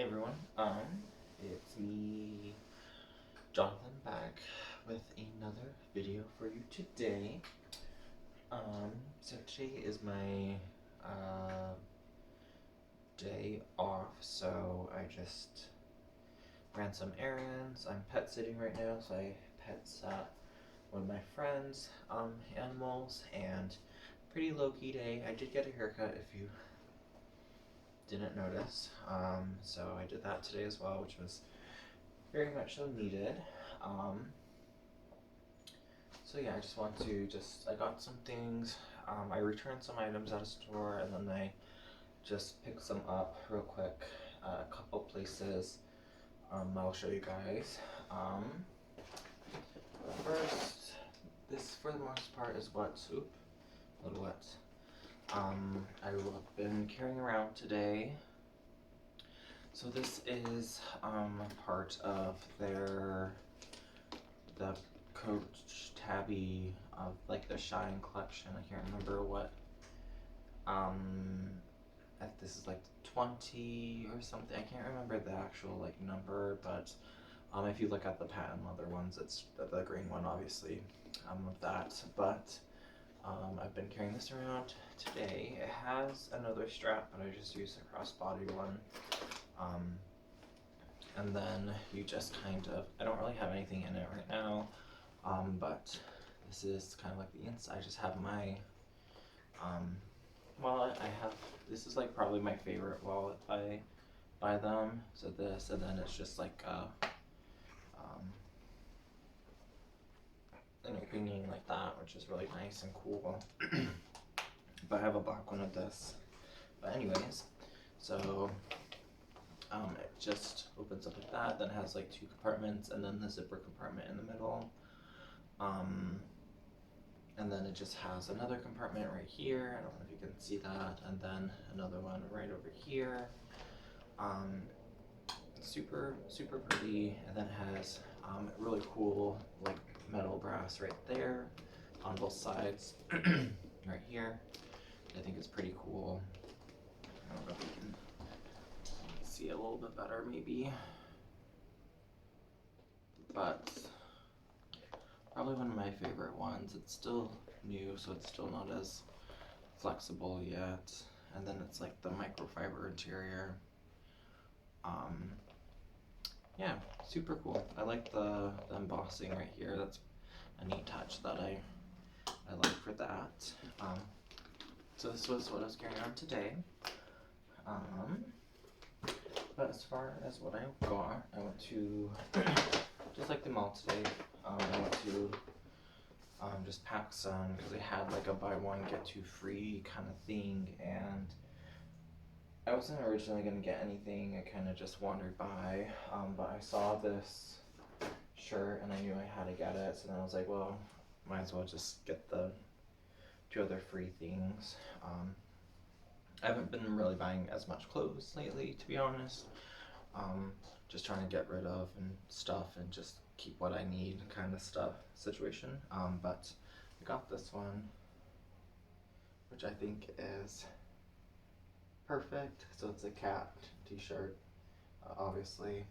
Hey everyone, it's me, Jonathan, back with another video for you today. So today is my day off, so I just ran some errands. I'm pet sitting right now, so I pet sat one of my friends' animals, and pretty low-key day. I did get a haircut if you didn't notice. So I did that today as well, which was very much so needed. So yeah, I just want to I got some things. I returned some items at a store, and then I just picked some up real quick at a couple places. I'll show you guys. First, this for the most part is wet soup, a little wet. I've been carrying around today. So this is part of the Coach Tabby of like the Shine collection. I can't remember what. This is like 20 or something. I can't remember the actual like number, but if you look at the patent leather ones, it's the green one, obviously, of that. But I've been carrying this around today. It has another strap, but I just used a crossbody one. And then you just I don't really have anything in it right now, but this is kind of like the inside. I just have my wallet. This is like probably my favorite wallet by them. So this, and then it's just like an opening like that, which is really nice and cool. But I have a black one of this. But anyways, so it just opens up like that. Then it has like two compartments, and then the zipper compartment in the middle. And then it just has another compartment right here. I don't know if you can see that, and then another one right over here. Super pretty, and then it has really cool like metal brass right there on both sides, right here. I think it's pretty cool. I don't know if you can see it a little bit better maybe, but probably one of my favorite ones. It's still new, so it's still not as flexible yet. And then it's like the microfiber interior. Yeah, super cool. I like the embossing right here. That's a neat touch that I like for that. So this was what I was carrying on today. But as far as what I got, I went to, just like the mall today, I went to just PacSun because they had like a buy one get two free kind of thing, and I wasn't originally going to get anything. I kind of just wandered by, but I saw this shirt and I knew I had to get it, so then I was like, well, might as well just get the two other free things. I haven't been really buying as much clothes lately, to be honest. Just trying to get rid of and stuff and just keep what I need kind of stuff situation. But I got this one, which I think is perfect. So it's a cat t-shirt, obviously.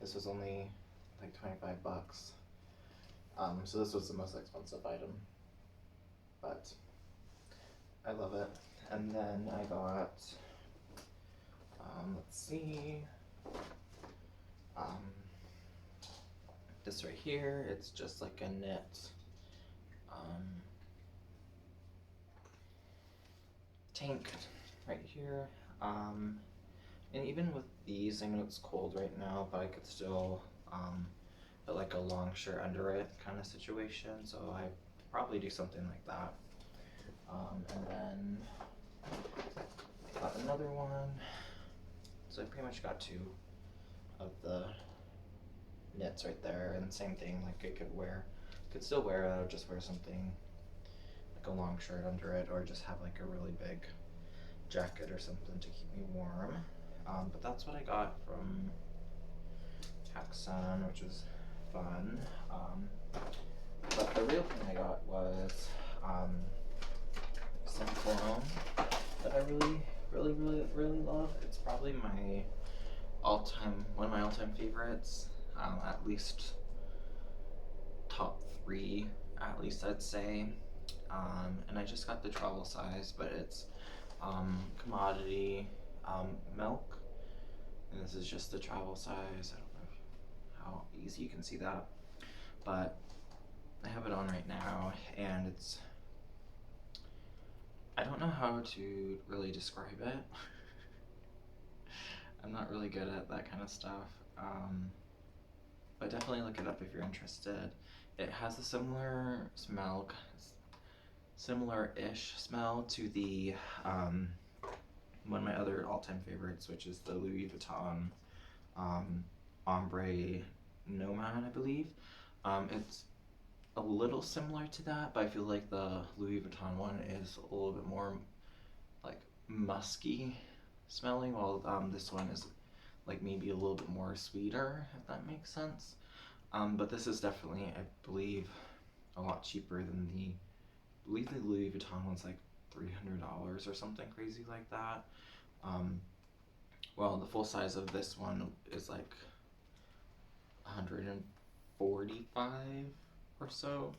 This was only like 25 bucks. So this was the most expensive item, but I love it. And then I got, let's see, this right here. It's just like a knit tank right here. And even with these, I know it's cold right now, but I could still put like a long shirt under it kind of situation. So I probably do something like that. And then got another one. So I pretty much got two of the knits right there, and same thing, like I could still wear it. I would just wear something like a long shirt under it, or just have like a really big jacket or something to keep me warm. But that's what I got from PacSun, which was fun. But the real thing I got was some cologne that I really really love. It's probably my one of my all-time favorites. At least top 3, at least I'd say. And I just got the travel size, but it's commodity milk, and this is just the travel size. I don't know how easy you can see that, but I have it on right now, and I don't know how to really describe it. I'm not really good at that kind of stuff, but definitely look it up if you're interested. It has a similar-ish smell to the one of my other all-time favorites, which is the Louis Vuitton Ombre Nomad, I believe. It's a little similar to that, but I feel like the Louis Vuitton one is a little bit more like musky smelling, while this one is like maybe a little bit more sweeter, if that makes sense. But this is definitely, I believe, a lot cheaper than I believe the Louis Vuitton one's like $300 or something crazy like that. Well, the full size of this one is like 145 or so.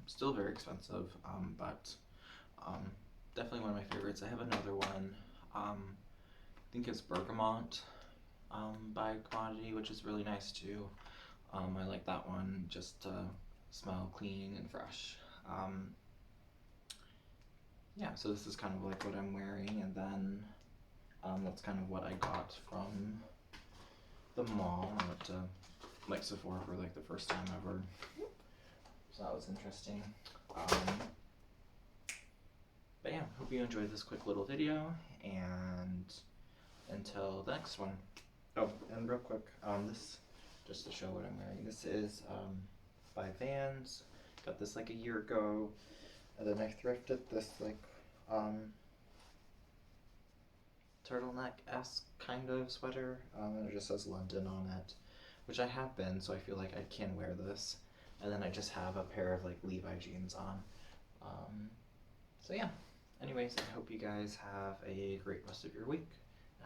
Still very expensive, but definitely one of my favorites. I have another one. I think it's Bergamot by Commodity, which is really nice too. I like that one just to smell clean and fresh. Yeah, so this is kind of like what I'm wearing, and then that's kind of what I got from the mall. I went to like Sephora for like the first time ever, so that was interesting. But yeah, hope you enjoyed this quick little video, and until the next one. Oh, and real quick, this, just to show what I'm wearing, this is by Vans. Got this like a year ago, and then I thrifted this like turtleneck-esque kind of sweater, and it just says London on it, which I have been, so I feel like I can wear this. And then I just have a pair of like Levi jeans on. So yeah, anyways, I hope you guys have a great rest of your week.